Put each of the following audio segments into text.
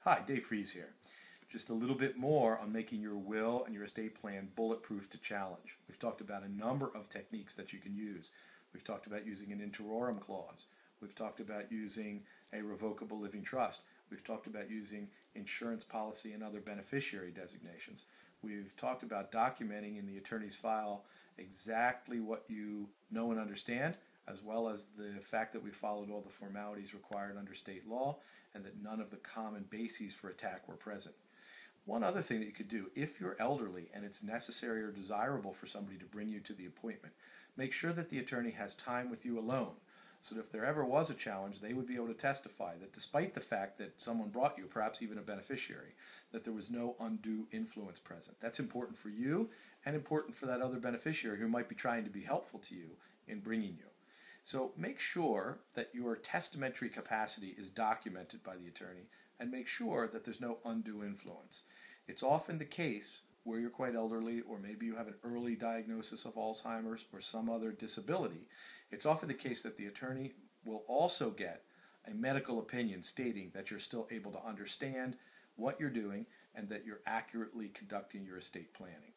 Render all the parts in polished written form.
Hi, Dave Fries here. Just a little bit more on making your will and your estate plan bulletproof to challenge. We've talked about a number of techniques that you can use. We've talked about using an interorum clause. We've talked about using a revocable living trust. We've talked about using insurance policy and other beneficiary designations. We've talked about documenting in the attorney's file exactly what you know and understand, as well as the fact that we followed all the formalities required under state law and that none of the common bases for attack were present. One other thing that you could do, if you're elderly and it's necessary or desirable for somebody to bring you to the appointment, make sure that the attorney has time with you alone, so that if there ever was a challenge, they would be able to testify that despite the fact that someone brought you, perhaps even a beneficiary, that there was no undue influence present. That's important for you and important for that other beneficiary who might be trying to be helpful to you in bringing you. So make sure that your testamentary capacity is documented by the attorney and make sure that there's no undue influence. It's often the case where you're quite elderly or maybe you have an early diagnosis of Alzheimer's or some other disability. It's often the case that the attorney will also get a medical opinion stating that you're still able to understand what you're doing and that you're accurately conducting your estate planning.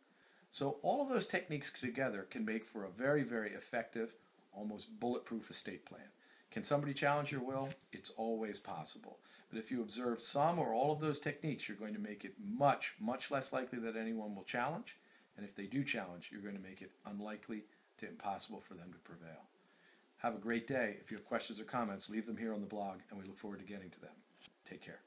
So all of those techniques together can make for a very, very effective, almost bulletproof estate plan. Can somebody challenge your will? It's always possible. But if you observe some or all of those techniques, you're going to make it much, much less likely that anyone will challenge. And if they do challenge, you're going to make it unlikely to impossible for them to prevail. Have a great day. If you have questions or comments, leave them here on the blog, and we look forward to getting to them. Take care.